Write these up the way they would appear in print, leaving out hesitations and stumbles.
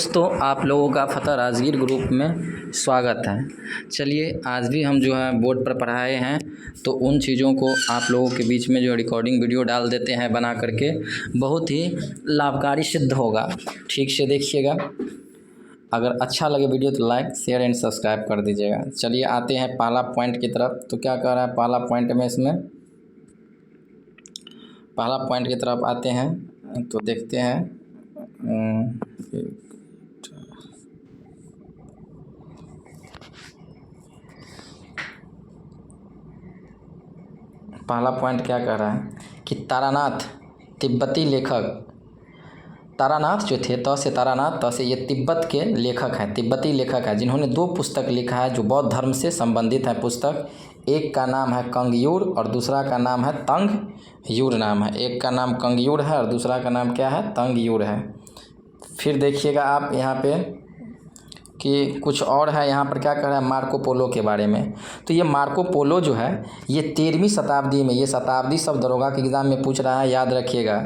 दोस्तों, आप लोगों का फतह राजगीर ग्रुप में स्वागत है। चलिए, आज भी हम जो है बोर्ड पर पढ़ाए हैं तो उन चीज़ों को आप लोगों के बीच में जो रिकॉर्डिंग वीडियो डाल देते हैं बना करके, बहुत ही लाभकारी सिद्ध होगा। ठीक से देखिएगा। अगर अच्छा लगे वीडियो तो लाइक शेयर एंड सब्सक्राइब कर दीजिएगा। चलिए आते हैं पहला पॉइंट की तरफ। तो क्या कह रहा है पहला पॉइंट में, इसमें पहला पॉइंट की तरफ आते हैं तो देखते हैं। पहला पॉइंट क्या कह रहा है कि तारानाथ तिब्बती लेखक, तारानाथ जो थे, त से तारानाथ, त से ये तिब्बत के लेखक हैं, तिब्बती लेखक हैं, जिन्होंने 2 पुस्तक लिखा है जो बौद्ध धर्म से संबंधित है पुस्तक। एक का नाम है कंगयूर और दूसरा का नाम है तंगयूर नाम है। एक का नाम कंगयूर है और दूसरा का नाम क्या है, तंगयूर है। फिर देखिएगा आप यहाँ पे कि कुछ और है। यहाँ पर क्या कह रहा है मार्को पोलो के बारे में। तो ये मार्को पोलो जो है ये 13वीं शताब्दी में, ये शताब्दी शब्द दरोगा के एग्ज़ाम में पूछ रहा है, याद रखिएगा।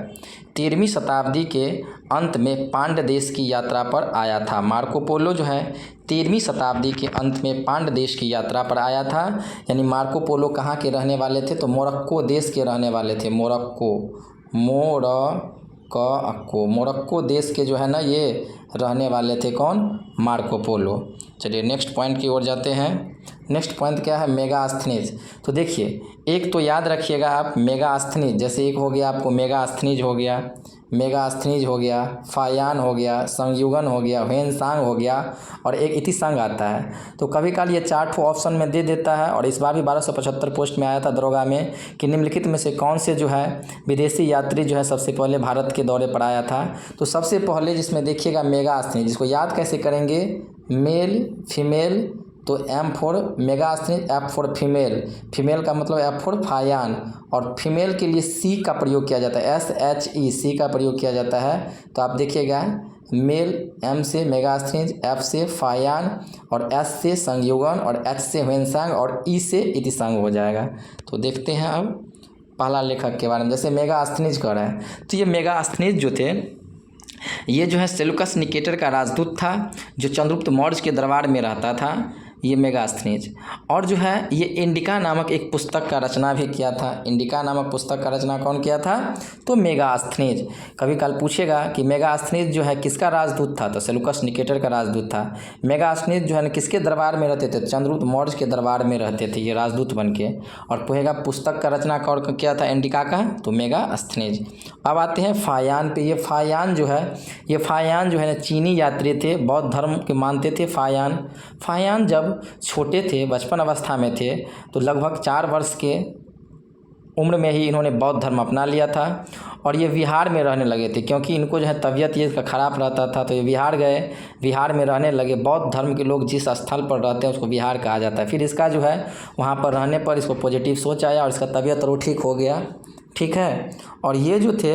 13वीं शताब्दी के अंत में पांड्य देश की यात्रा पर आया था। मार्को पोलो जो है 13वीं शताब्दी के अंत में पांड्य देश की यात्रा पर आया था। यानी मार्को पोलो कहाँ के रहने वाले थे, तो मोरक्को देश के रहने वाले थे। मोरक्को देश के जो है ना ये रहने वाले थे। कौन? Marco Polo. चलिए नेक्स्ट पॉइंट की ओर जाते हैं। नेक्स्ट पॉइंट क्या है, मेगास्थनीज। तो देखिए, एक तो याद रखिएगा आप मेगास्थनीज, जैसे एक हो गया आपको मेगास्थनीज हो गया, फायान हो गया, संयुगन हो गया, ह्वेनसांग हो गया और एक इतिसंग आता है। तो कभी काल ये 4 ठो ऑप्शन में दे देता है। और इस बार भी 1275 पोस्ट में आया था दरोगा में कि निम्नलिखित में से कौन से जो है विदेशी यात्री जो है सबसे पहले भारत के दौरे पर आया था। तो सबसे पहले जिसमें देखिएगा मेगास्थनीज, जिसको याद कैसे करेंगे, मेल फीमेल, तो M for Megasthenes, F for female, female का मतलब F फॉर फायान, और फीमेल के लिए C का प्रयोग किया जाता है, SHE, C का प्रयोग किया जाता है। तो आप देखिएगा मेल M से मेगास्थनीज, F से फायान और S से संयुगन और H से ह्वेनसांग और E से इतिसंग हो जाएगा। तो देखते हैं अब पहला लेखक के बारे में। जैसे मेगास्थनीज कह रहा है, तो ये मेगास्थनीज जो थे ये जो है सेलुकस निकेटर का राजदूत था जो चंद्रगुप्त मौर्य के दरबार में रहता था, ये मेगास्थनीज। और जो है ये इंडिका नामक एक पुस्तक का रचना भी किया था। इंडिका नामक पुस्तक का रचना कौन किया था, तो मेगास्थनीज। कभी काल पूछेगा कि मेगास्थनीज जो है किसका राजदूत था, तो सेलुकस निकेटर का राजदूत था। मेगास्थनीज जो है किसके दरबार में रहते थे, चंद्रगुप्त मौर्य के दरबार में रहते थे ये राजदूत बन के। और पूछेगा पुस्तक का रचना कौन किया था इंडिका का, तो मेगास्थनीज। अब आते हैं फायान पे। ये फायान जो है ना चीनी यात्री थे, बौद्ध धर्म के मानते थे। फायान जब छोटे थे, बचपन अवस्था में थे, तो लगभग 4 वर्ष के उम्र में ही इन्होंने बौद्ध धर्म अपना लिया था। और ये बिहार में रहने लगे थे, क्योंकि इनको जो है तबीयत ये खराब रहता था, तो ये बिहार गए, बिहार में रहने लगे। बौद्ध धर्म के लोग जिस स्थल पर रहते हैं उसको बिहार कहा जाता है। फिर इसका जो है वहाँ पर रहने पर इसको पॉजिटिव सोच आया और इसका तबीयत और ठीक हो गया। ठीक है। और ये जो थे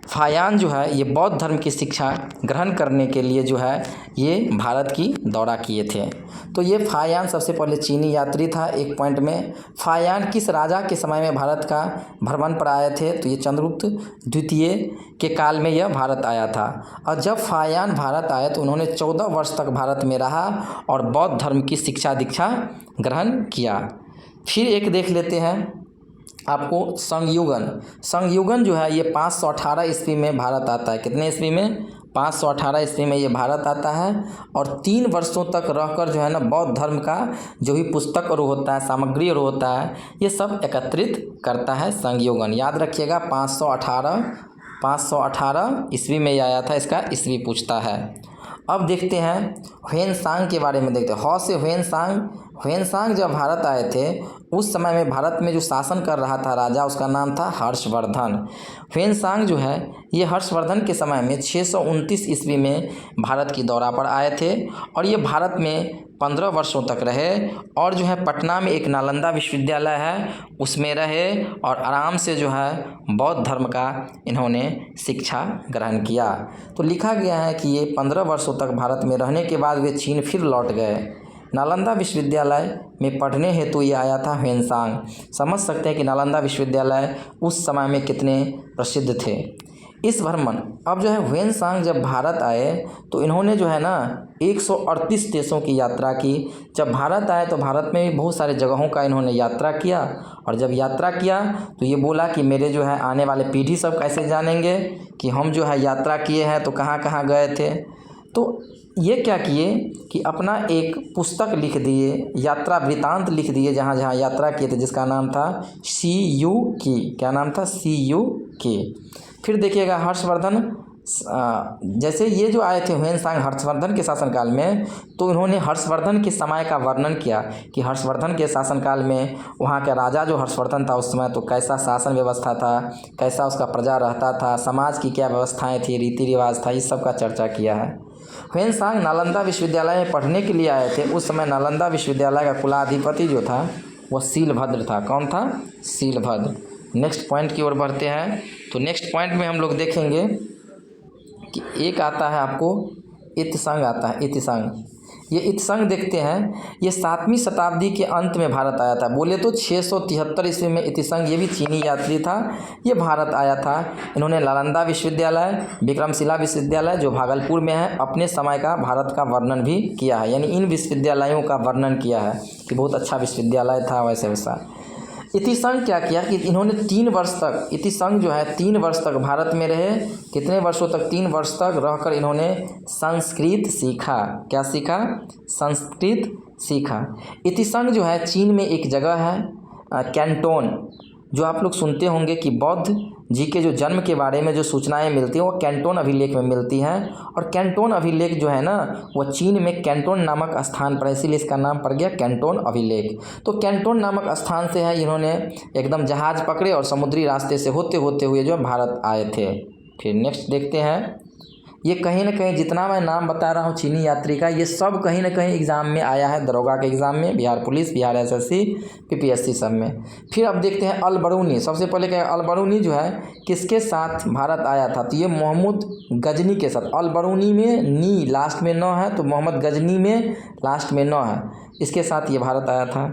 फायान जो है ये बौद्ध धर्म की शिक्षा ग्रहण करने के लिए जो है ये भारत की दौरा किए थे। तो ये फायान सबसे पहले चीनी यात्री था। एक पॉइंट में फायान किस राजा के समय में भारत का भ्रमण पर आए थे, तो ये चंद्रगुप्त द्वितीय के काल में यह भारत आया था। और जब फायान भारत आए तो उन्होंने 14 वर्ष तक भारत में रहा और बौद्ध धर्म की शिक्षा दीक्षा ग्रहण किया। फिर एक देख लेते हैं आपको संयुगन जो है ये 518 ईस्वी में भारत आता है। कितने ईस्वी में, 518 ईस्वी में ये भारत आता है। और 3 वर्षों तक रहकर जो है ना बौद्ध धर्म का जो भी पुस्तक और होता है, सामग्री और होता है, ये सब एकत्रित करता है संयुगन। याद रखिएगा 518 ईस्वी में ये आया था, इसका ईस्वी पूछता है। अब देखते हैं ह्वेनसांग के बारे में। देखते हैं ह से ह्वेनसांग जब भारत आए थे उस समय में भारत में जो शासन कर रहा था राजा, उसका नाम था हर्षवर्धन। ह्वेनसांग जो है ये हर्षवर्धन के समय में 629 ईस्वी में भारत की दौरा पर आए थे और ये भारत में 15 वर्षों तक रहे। और जो है पटना में एक नालंदा विश्वविद्यालय है उसमें रहे और आराम से जो है बौद्ध धर्म का इन्होंने शिक्षा ग्रहण किया। तो लिखा गया है कि ये 15 वर्षों तक भारत में रहने के बाद वे चीन फिर लौट गए। नालंदा विश्वविद्यालय में पढ़ने हेतु ये आया था ह्वेनसांग। समझ सकते हैं कि नालंदा विश्वविद्यालय उस समय में कितने प्रसिद्ध थे। इस भ्रमण अब जो है ह्वेनसांग जब भारत आए तो इन्होंने जो है ना 138 देशों की यात्रा की। जब भारत आए तो भारत में भी बहुत सारे जगहों का इन्होंने यात्रा किया, और जब यात्रा किया तो ये बोला कि मेरे जो है आने वाले पीढ़ी सब कैसे जानेंगे कि हम जो है यात्रा किए हैं तो कहाँ कहाँ गए थे। तो ये क्या किए कि अपना एक पुस्तक लिख दिए, यात्रा वृतांत लिख दिए जहाँ जहाँ यात्रा किए थे, जिसका नाम था CUK। क्या नाम था? CUK। फिर देखिएगा हर्षवर्धन, जैसे ये जो आए थे ह्वेनसांग हर्षवर्धन के शासनकाल में, तो इन्होंने हर्षवर्धन के समय का वर्णन किया कि हर्षवर्धन के शासनकाल में वहाँ का राजा जो हर्षवर्धन था उस समय तो कैसा शासन व्यवस्था था, कैसा उसका प्रजा रहता था, समाज की क्या व्यवस्थाएं थी, रीति रिवाज था, इस सब का चर्चा किया है। ह्वेनसांग नालंदा विश्वविद्यालय में पढ़ने के लिए आए थे। उस समय नालंदा विश्वविद्यालय का कुलाधिपति जो था वह शीलभद्र था। कौन था? शीलभद्र। नेक्स्ट पॉइंट की ओर बढ़ते हैं। तो नेक्स्ट पॉइंट में हम लोग देखेंगे कि एक आता है आपको इत्संग आता है, इत्संग। ये इत्संग देखते हैं, ये 7वीं शताब्दी के अंत में भारत आया था। बोले तो 673 ईस्वी में इत्संग, ये भी चीनी यात्री था, ये भारत आया था। इन्होंने नालंदा विश्वविद्यालय, विक्रमशिला विश्वविद्यालय जो भागलपुर में है, अपने समय का भारत का वर्णन भी किया है, यानी इन विश्वविद्यालयों का वर्णन किया है कि बहुत अच्छा विश्वविद्यालय था वैसे वैसा। इत्संग क्या किया कि इन्होंने 3 वर्ष तक, इत्संग जो है 3 वर्ष तक भारत में रहे। कितने वर्षों तक? 3 वर्ष तक रहकर इन्होंने संस्कृत सीखा। क्या सीखा? संस्कृत सीखा। इत्संग जो है चीन में एक जगह है कैंटोन, जो आप लोग सुनते होंगे कि बौद्ध जी के जो जन्म के बारे में जो सूचनाएं मिलती हैं वो कैंटोन अभिलेख में मिलती हैं। और कैंटोन अभिलेख जो है ना वो चीन में कैंटोन नामक स्थान पर, इसीलिए इसका नाम पड़ गया कैंटोन अभिलेख। तो कैंटोन नामक स्थान से है इन्होंने एकदम जहाज़ पकड़े और समुद्री रास्ते से होते होते हुए जो भारत आए थे। फिर नेक्स्ट देखते हैं, ये कहीं ना कहीं जितना मैं नाम बता रहा हूँ चीनी यात्री का, ये सब कहीं ना कहीं एग्ज़ाम में आया है, दरोगा के एग्ज़ाम में, Bihar police, Bihar SSC, PPSC सब में। फिर अब देखते हैं अल-बरूनी। सबसे पहले क्या, अल-बरूनी जो है किसके साथ भारत आया था? तो ये मोहम्मद गजनी के साथ। अल-बरूनी में नी लास्ट में न है, तो मोहम्मद गजनी में लास्ट में न है, इसके साथ ये भारत आया था।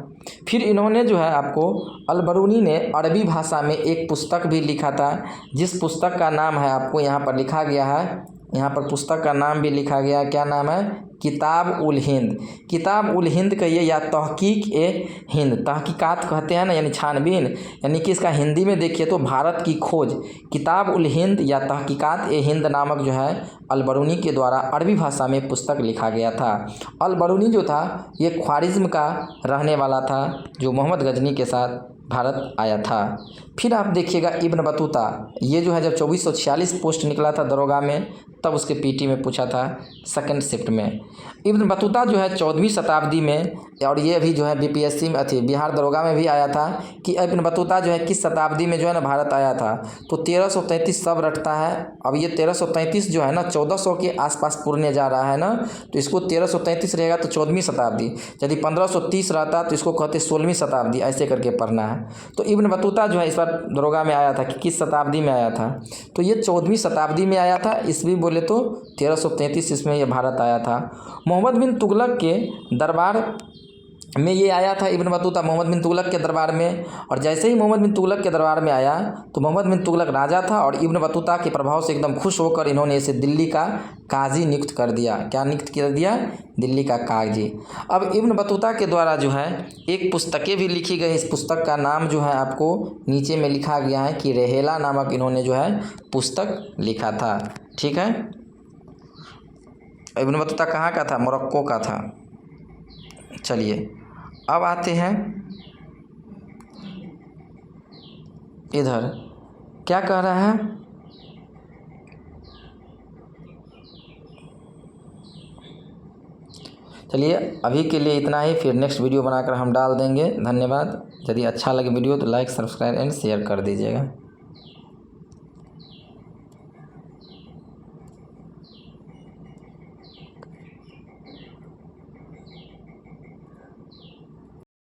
फिर इन्होंने जो है आपको अल-बरूनी ने अरबी भाषा में एक पुस्तक भी लिखा था, जिस पुस्तक का नाम है आपको यहाँ पर लिखा गया है, यहाँ पर पुस्तक का नाम भी लिखा गया। क्या नाम है? किताब उल हिंद। किताब उल हिंद कहिए या तहकीक ए हिंद, तहकीकात कहते हैं ना, यानी छानबीन, यानी कि इसका हिंदी में देखिए तो भारत की खोज। किताब उल हिंद या तहकीकात ए हिंद नामक जो है अल-बरूनी के द्वारा अरबी भाषा में पुस्तक लिखा गया था। अल-बरूनी जो था ये ख्वारिज्म का रहने वाला था, जो मोहम्मद गजनी के साथ भारत आया था। फिर आप देखिएगा इब्न बतूता, ये जो है जब 2446 पोस्ट निकला था दरोगा में, तब उसके पीटी में पूछा था सेकंड शिफ्ट में। इब्न बतूता जो है 14वीं शताब्दी में, और ये भी जो है BPSC में थी, बिहार दरोगा में भी आया था कि इब्न बतूता जो है किस शताब्दी में जो है ना भारत आया था। तो 1333 सब रटता है। अब ये 1333 जो है ना 1400 के आसपास पुरने जा रहा है ना, तो इसको 1333 रहेगा तो 14वीं शताब्दी। यदि 1530 रहता तो इसको कहते 16वीं शताब्दी, ऐसे करके पढ़ना है। तो इब्न बतूता जो है इस बार दरोगा में आया था कि किस शताब्दी में आया था, तो ये 14वीं शताब्दी में आया था। ईस्वी बोले तो 1333 इसमें ये भारत आया था। मोहम्मद बिन तुगलक के दरबार में ये आया था इब्न बतूता, मोहम्मद बिन तुगलक के दरबार में। और जैसे ही मोहम्मद बिन तुगलक के दरबार में आया तो मोहम्मद बिन तुगलक राजा था, और इब्न बतूता के प्रभाव से एकदम खुश होकर इन्होंने इसे दिल्ली का काजी नियुक्त कर दिया। क्या नियुक्त कर दिया? दिल्ली का काजी। अब इब्न बतूता के द्वारा जो है एक पुस्तकें भी लिखी गई। इस पुस्तक का नाम जो है आपको नीचे में लिखा गया है कि रेहेला नामक इन्होंने जो है पुस्तक लिखा था। ठीक है, इब्न बतूता कहाँ का था? मोरक्को का था। चलिए अब आते हैं इधर, क्या कह रहा है? चलिए अभी के लिए इतना ही, फिर नेक्स्ट वीडियो बनाकर हम डाल देंगे। धन्यवाद। यदि अच्छा लगे वीडियो तो लाइक, सब्सक्राइब एंड शेयर कर दीजिएगा।